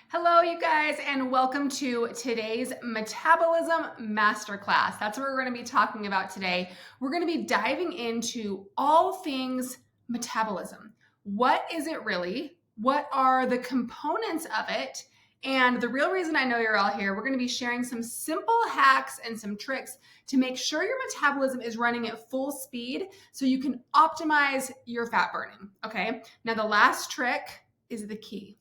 Hello, you guys, and welcome to today's Metabolism Masterclass. That's what we're going to be talking about today. We're going to be diving into all things metabolism. What is it really? What are the components of it? And the real reason I know you're all here, we're going to be sharing some simple hacks and some tricks to make sure your metabolism is running at full speed so you can optimize your fat burning. Okay, now the last trick is the key.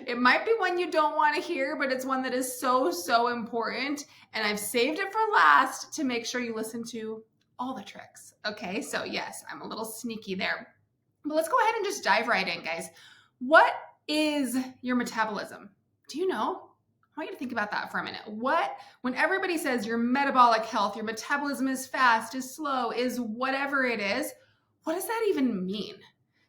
It might be one you don't want to hear, but it's one that is so important. And I've saved it for last to make sure you listen to all the tricks. Okay, so yes, I'm a little sneaky there. But let's go ahead and just dive right in, guys. What is your metabolism? Do you know? I want you to think about that for a minute. When everybody says your metabolic health, your metabolism is fast, is slow, is whatever it is, what does that even mean?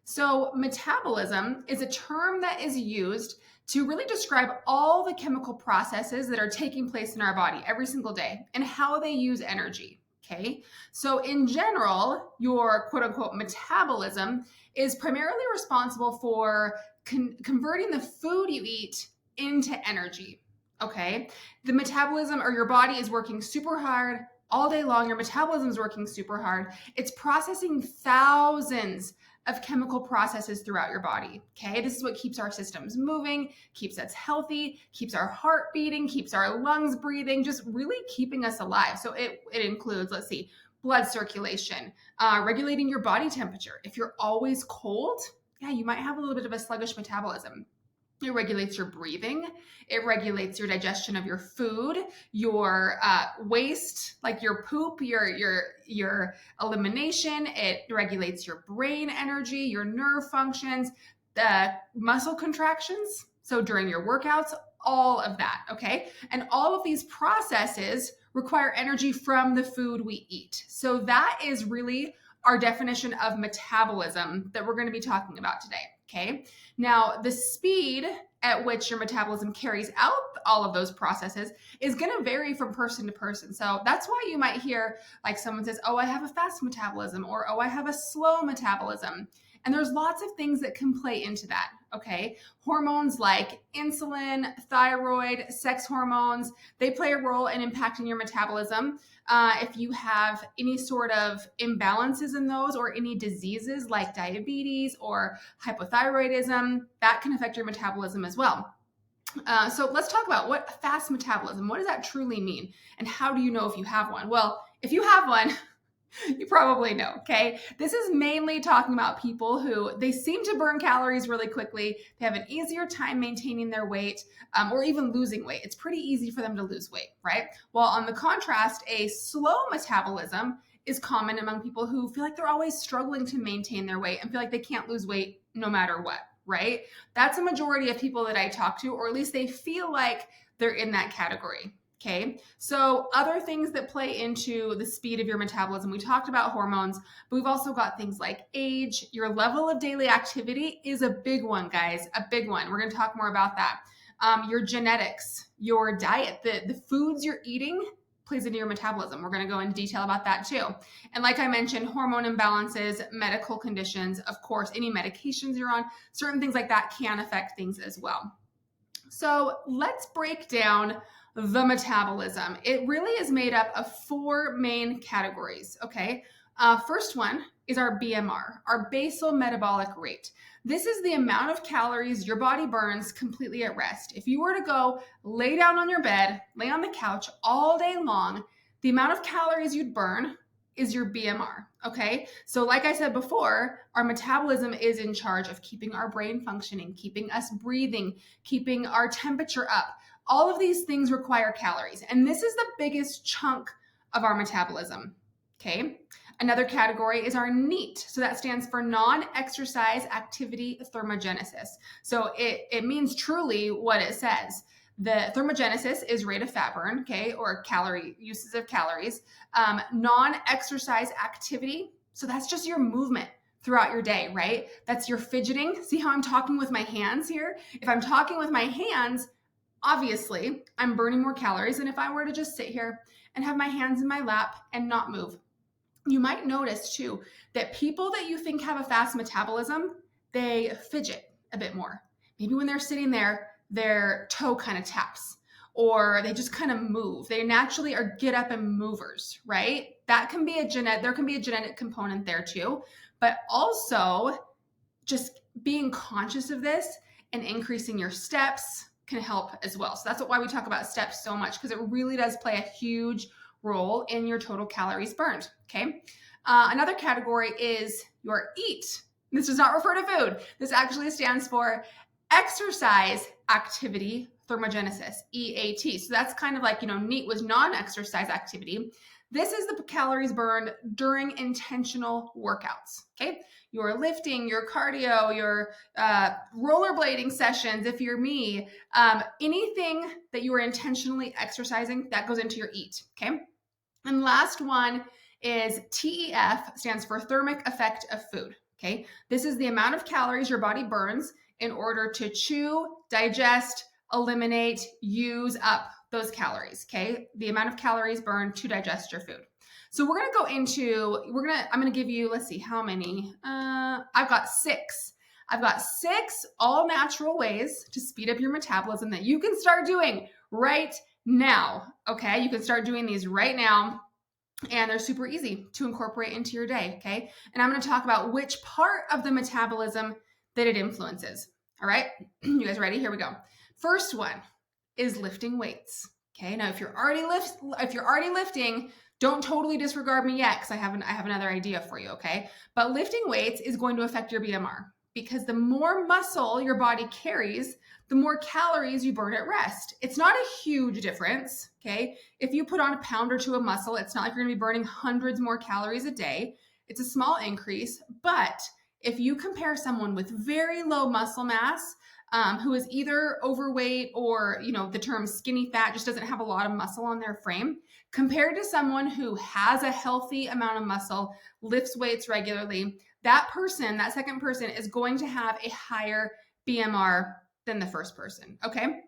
So metabolism is a term that is used to really describe all the chemical processes that are taking place in our body every single day and how they use energy. Okay. So in general, your quote unquote metabolism is primarily responsible for converting the food you eat into energy. Okay. The metabolism or your body is working super hard all day long. Your metabolism is working super hard. It's processing thousands of chemical processes throughout your body. Okay, this is what keeps our systems moving, keeps us healthy, keeps our heart beating, keeps our lungs breathing, just really keeping us alive. So it includes, let's see, blood circulation, regulating your body temperature. If you're always cold, yeah, you might have a little bit of a sluggish metabolism. It regulates your breathing. It regulates your digestion of your food, your waste, like your poop, your elimination. It regulates your brain energy, your nerve functions, the muscle contractions. So during your workouts, all of that, okay? And all of these processes require energy from the food we eat. So that is really our definition of metabolism that we're going to be talking about today. Okay. Now, the speed at which your metabolism carries out all of those processes is going to vary from person to person. So that's why you might hear like someone says, oh, I have a fast metabolism, or oh, I have a slow metabolism. And there's lots of things that can play into that. Okay. Hormones like insulin, thyroid, sex hormones, they play a role in impacting your metabolism. If you have any sort of imbalances in those or any diseases like diabetes or hypothyroidism, that can affect your metabolism as well. So let's talk about what fast metabolism, what does that truly mean? And how do you know if you have one? Well, if you have one, you probably know, okay? This is mainly talking about people who they seem to burn calories really quickly. They have an easier time maintaining their weight or even losing weight. It's pretty easy for them to lose weight, right? While on the contrast, a slow metabolism is common among people who feel like they're always struggling to maintain their weight and feel like they can't lose weight no matter what, right? That's a majority of people that I talk to, or at least they feel like they're in that category. Okay, so other things that play into the speed of your metabolism, we talked about hormones, but we've also got things like age. Your level of daily activity is a big one, guys, a big one. We're going to talk more about that. Your genetics, your diet, the foods you're eating plays into your metabolism. We're going to go into detail about that too. And like I mentioned, hormone imbalances, medical conditions, of course, any medications you're on, certain things like that can affect things as well. So let's break down the metabolism. It really is made up of four main categories, okay? First one is our BMR, our basal metabolic rate. This is the amount of calories your body burns completely at rest. If you were to go lay down on your bed, lay on the couch all day long, the amount of calories you'd burn is your BMR, okay? So like I said before, our metabolism is in charge of keeping our brain functioning, keeping us breathing, keeping our temperature up. All of these things require calories, and this is the biggest chunk of our metabolism, okay? Another category is our NEAT. So that stands for non-exercise activity thermogenesis. So it means truly what it says. The thermogenesis is rate of fat burn, okay, or calorie uses of calories. Non-exercise activity, so that's just your movement throughout your day, right? That's your fidgeting. See how I'm talking with my hands here? If I'm talking with my hands, obviously I'm burning more calories than if I were to just sit here and have my hands in my lap and not move. You might notice too that people that you think have a fast metabolism, they fidget a bit more. maybe when they're sitting there, their toe kind of taps or they just kind of move. They naturally are get up and movers, right? That can be there can be a genetic component there too, but also just being conscious of this and increasing your steps can help as well. So that's why we talk about steps so much, because it really does play a huge role in your total calories burned. Okay. Another category is your eat. This does not refer to food. This actually stands for exercise activity thermogenesis, EAT. So that's kind of like, NEAT was non-exercise activity. This is the calories burned during intentional workouts. Okay. Your lifting, your cardio, your rollerblading sessions, if you're me, anything that you are intentionally exercising, that goes into your EAT. Okay. And last one is TEF, stands for thermic effect of food. Okay. This is the amount of calories your body burns in order to chew, digest, eliminate, use up those calories. Okay. The amount of calories burned to digest your food. So we're going to go into, I'm going to give you, let's see how many, I've got 6. I've got 6 all natural ways to speed up your metabolism that you can start doing right now. Okay. You can start doing these right now. And they're super easy to incorporate into your day, okay? And I'm going to talk about which part of the metabolism that it influences. All right? You guys ready? Here we go. First one is lifting weights. Okay? Now, if you're already lifting, don't totally disregard me yet, because I have another idea for you, okay? But lifting weights is going to affect your BMR, because the more muscle your body carries, the more calories you burn at rest. It's not a huge difference, okay? If you put on a pound or 2 of muscle, it's not like you're gonna be burning hundreds more calories a day. It's a small increase, but if you compare someone with very low muscle mass, who is either overweight or, the term skinny fat, just doesn't have a lot of muscle on their frame, compared to someone who has a healthy amount of muscle, lifts weights regularly, that second person is going to have a higher BMR than the first person, okay?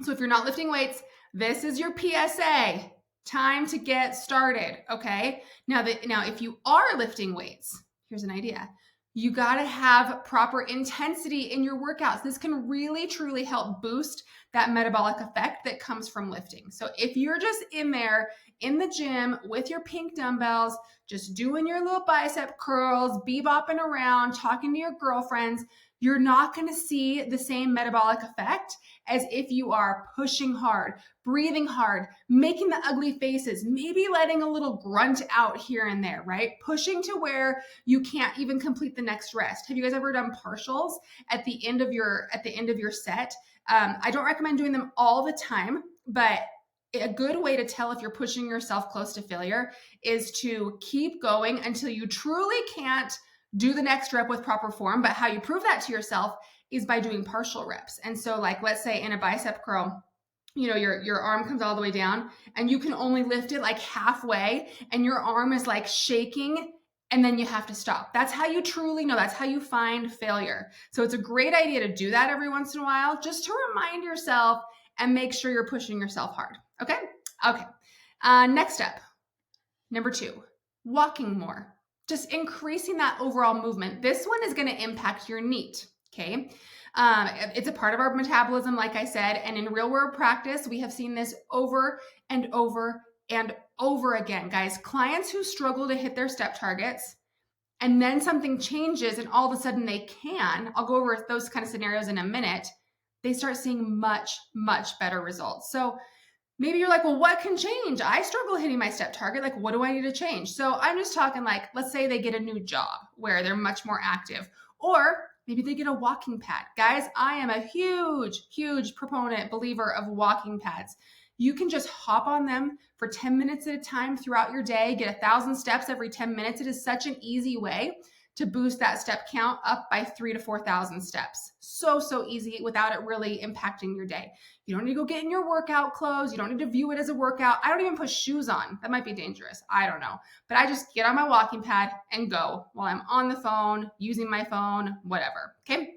So if you're not lifting weights, this is your PSA. Time to get started, okay? Now if you are lifting weights, here's an idea. You gotta have proper intensity in your workouts. This can really, truly help boost that metabolic effect that comes from lifting. So if you're just in there in the gym with your pink dumbbells, just doing your little bicep curls, bebopping around, talking to your girlfriends, you're not going to see the same metabolic effect as if you are pushing hard, breathing hard, making the ugly faces, maybe letting a little grunt out here and there, right? Pushing to where you can't even complete the next rest. Have you guys ever done partials at the end of your set? I don't recommend doing them all the time, but a good way to tell if you're pushing yourself close to failure is to keep going until you truly can't do the next rep with proper form. But how you prove that to yourself is by doing partial reps. And so like, let's say in a bicep curl, your arm comes all the way down and you can only lift it like halfway and your arm is like shaking and then you have to stop. That's how you truly know. That's how you find failure. So it's a great idea to do that every once in a while, just to remind yourself and make sure you're pushing yourself hard. Okay. Next step, number 2, walking more. Just increasing that overall movement. This one is going to impact your NEAT, okay? It's a part of our metabolism, like I said, and in real world practice, we have seen this over and over and over again. Guys, clients who struggle to hit their step targets, and then something changes and all of a sudden they can, I'll go over those kind of scenarios in a minute, they start seeing much, much better results. So maybe you're like, well, what can change? I struggle hitting my step target. Like, what do I need to change? So I'm just talking like, let's say they get a new job where they're much more active, or maybe they get a walking pad. Guys, I am a huge, huge proponent, believer of walking pads. You can just hop on them for 10 minutes at a time throughout your day, get 1,000 steps every 10 minutes. It is such an easy way to boost that step count up by 3,000 to 4,000 steps. So easy without it really impacting your day. You don't need to go get in your workout clothes. You don't need to view it as a workout. I don't even put shoes on. That might be dangerous. I don't know. But I just get on my walking pad and go while I'm on the phone, using my phone, whatever. Okay.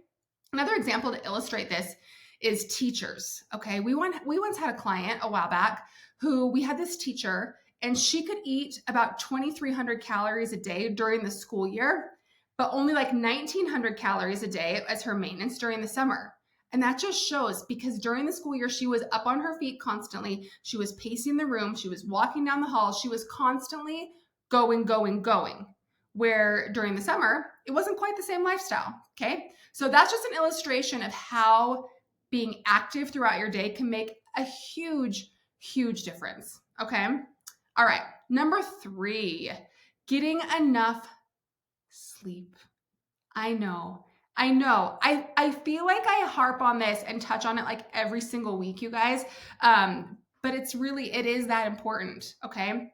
Another example to illustrate this is teachers. Okay. We once had a client a while back who we had this teacher and she could eat about 2,300 calories a day during the school year, but only like 1,900 calories a day as her maintenance during the summer. And that just shows, because during the school year, she was up on her feet constantly. She was pacing the room. She was walking down the hall. She was constantly going, going, going. Where during the summer, it wasn't quite the same lifestyle. Okay. So that's just an illustration of how being active throughout your day can make a huge, huge difference. Okay. All right. Number 3, getting enough sleep. I know. I feel like I harp on this and touch on it like every single week, you guys. But it is that important. Okay.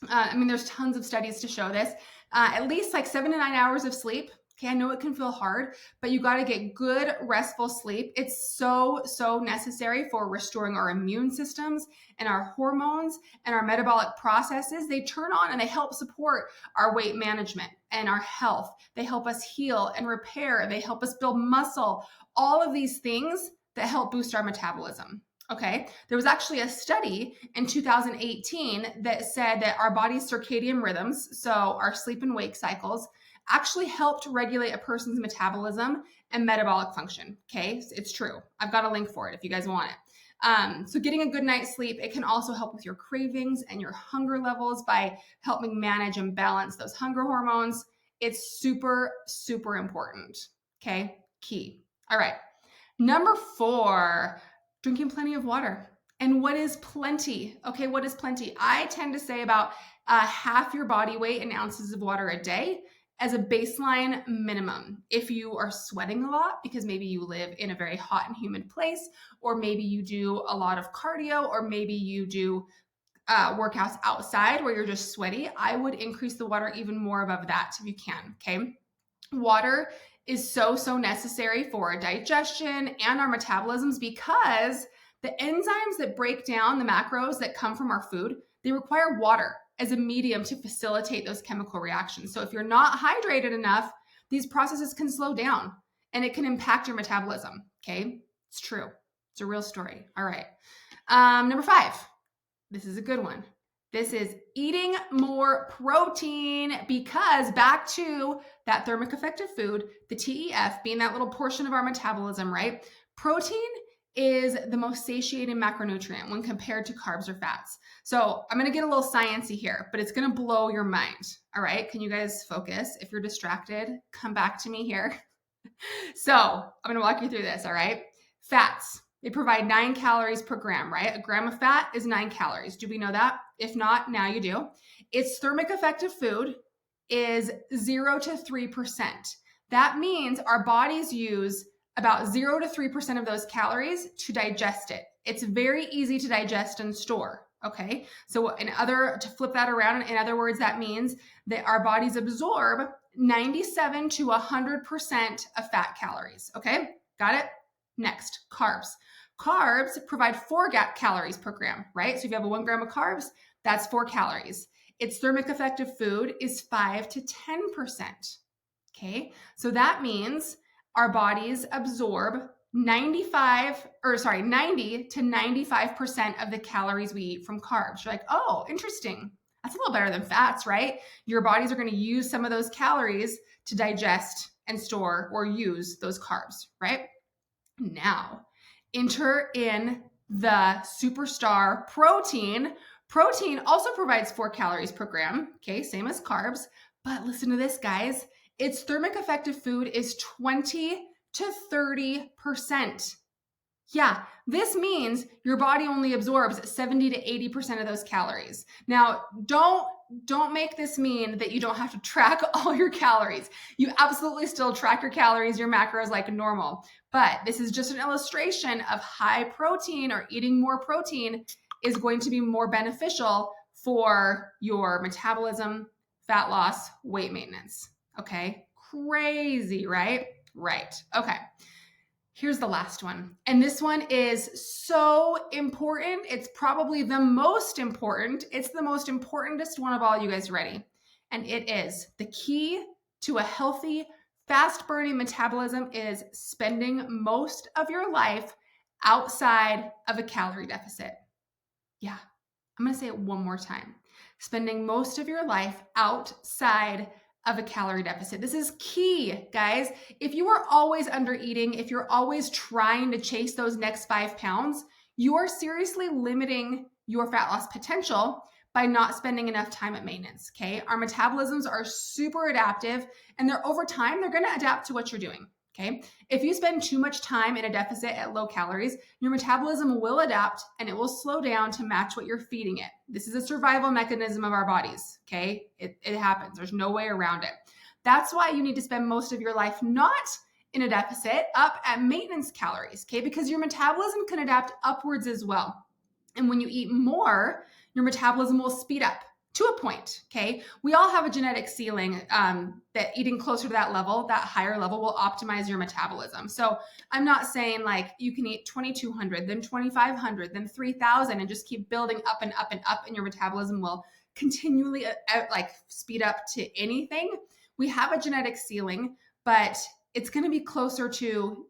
I mean, there's tons of studies to show this. At least like 7 to 9 hours of sleep. Okay, I know it can feel hard, but you got to get good, restful sleep. It's so, so necessary for restoring our immune systems and our hormones and our metabolic processes. They turn on and they help support our weight management and our health. They help us heal and repair. They help us build muscle. All of these things that help boost our metabolism. Okay, there was actually a study in 2018 that said that our body's circadian rhythms, so our sleep and wake cycles, actually helped regulate a person's metabolism and metabolic function. Okay, it's true. I've got a link for it if you guys want it. So getting a good night's sleep, it can also help with your cravings and your hunger levels by helping manage and balance those hunger hormones. It's super, super important. Okay, key. All right. Number 4, drinking plenty of water. And what is plenty? Okay, what is plenty? I tend to say about half your body weight in ounces of water a day as a baseline minimum. If you are sweating a lot because maybe you live in a very hot and humid place, or maybe you do a lot of cardio, or maybe you do workouts outside where you're just sweaty, I would increase the water even more above that if you can. Okay. Water is so, so necessary for our digestion and our metabolisms, because the enzymes that break down the macros that come from our food, they require water as a medium to facilitate those chemical reactions. So if you're not hydrated enough, these processes can slow down and it can impact your metabolism. Okay. It's true. It's a real story. All right. Number 5, this is a good one. This is eating more protein, because back to that thermic effective food, the TEF being that little portion of our metabolism, right? Protein is the most satiating macronutrient when compared to carbs or fats. So I'm going to get a little sciencey here, but it's going to blow your mind. All right. Can you guys focus? If you're distracted, come back to me here. So I'm going to walk you through this. All right. Fats. They provide 9 calories per gram, right? A gram of fat is 9 calories. Do we know that? If not, now you do. Its thermic effective food is 0 to 3%. That means our bodies use about 0 to 3% of those calories to digest it. It's very easy to digest and store. Okay. So to flip that around, in other words, that means that our bodies absorb 97 to 100% of fat calories. Okay. Got it? Next, carbs. Carbs provide 4 calories per gram, right? So if you have a 1 gram of carbs, that's 4 calories. Its thermic effective food is 5 to 10%. Okay. So that means our bodies absorb 90 to 95% of the calories we eat from carbs. You're like, oh, interesting. That's a little better than fats, right? Your bodies are going to use some of those calories to digest and store or use those carbs, right? Now, enter in the superstar protein. Protein also provides 4 calories per gram, okay, same as carbs. But listen to this, guys. Its thermic effective food is 20 to 30%. Yeah, this means your body only absorbs 70 to 80% of those calories. Now, don't make this mean that you don't have to track all your calories. You absolutely still track your calories, your macros like normal. But this is just an illustration of high protein, or eating more protein is going to be more beneficial for your metabolism, fat loss, weight maintenance. Okay, crazy, right? Right. Okay. Here's the last one. And this one is so important. It's probably the most important. It's the most importantest one of all. You guys ready? And it is the key to a healthy, fast-burning metabolism is spending most of your life outside of a calorie deficit. Yeah, I'm going to say it one more time. Spending most of your life outside of a calorie deficit. This is key, guys. If you are always under eating, if you're always trying to chase those next 5 pounds, you are seriously limiting your fat loss potential by not spending enough time at maintenance. Okay. Our metabolisms are super adaptive, and over time, they're going to adapt to what you're doing. Okay. If you spend too much time in a deficit at low calories, your metabolism will adapt and it will slow down to match what you're feeding it. This is a survival mechanism of our bodies. Okay. It happens. There's no way around it. That's why you need to spend most of your life not in a deficit, up at maintenance calories. Okay. Because your metabolism can adapt upwards as well. And when you eat more, your metabolism will speed up to a point, okay? We all have a genetic ceiling that eating closer to that level, that higher level, will optimize your metabolism. So I'm not saying like you can eat 2,200, then 2,500, then 3,000 and just keep building up and up and up, and your metabolism will continually like speed up to anything. We have a genetic ceiling, but it's going to be closer to,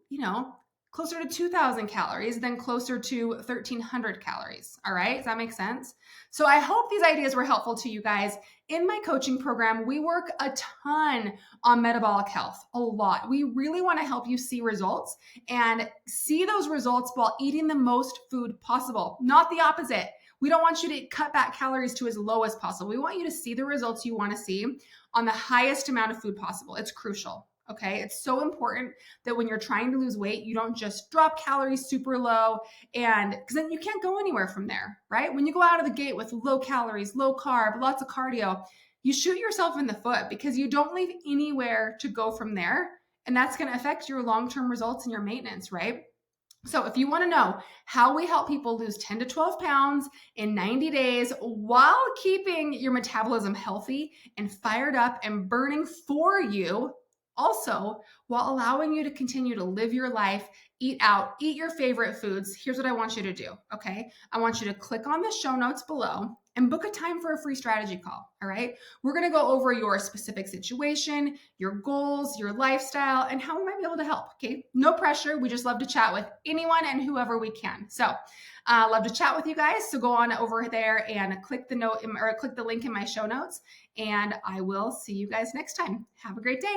closer to 2,000 calories than closer to 1,300 calories. All right. Does that make sense? So I hope these ideas were helpful to you guys. In my coaching program, we work a ton on metabolic health, a lot. We really want to help you see results and see those results while eating the most food possible, not the opposite. We don't want you to cut back calories to as low as possible. We want you to see the results you want to see on the highest amount of food possible. It's crucial. Okay. It's so important that when you're trying to lose weight, you don't just drop calories super low, and because then you can't go anywhere from there, right? When you go out of the gate with low calories, low carb, lots of cardio, you shoot yourself in the foot because you don't leave anywhere to go from there. And that's going to affect your long-term results and your maintenance, right? So if you want to know how we help people lose 10 to 12 pounds in 90 days while keeping your metabolism healthy and fired up and burning for you, also while allowing you to continue to live your life, eat out, eat your favorite foods, here's what I want you to do, okay? I want you to click on the show notes below and book a time for a free strategy call, all right? We're going to go over your specific situation, your goals, your lifestyle, and how we might be able to help, okay? No pressure. We just love to chat with anyone and whoever we can. So love to chat with you guys. So go on over there and click the link in my show notes, and I will see you guys next time. Have a great day.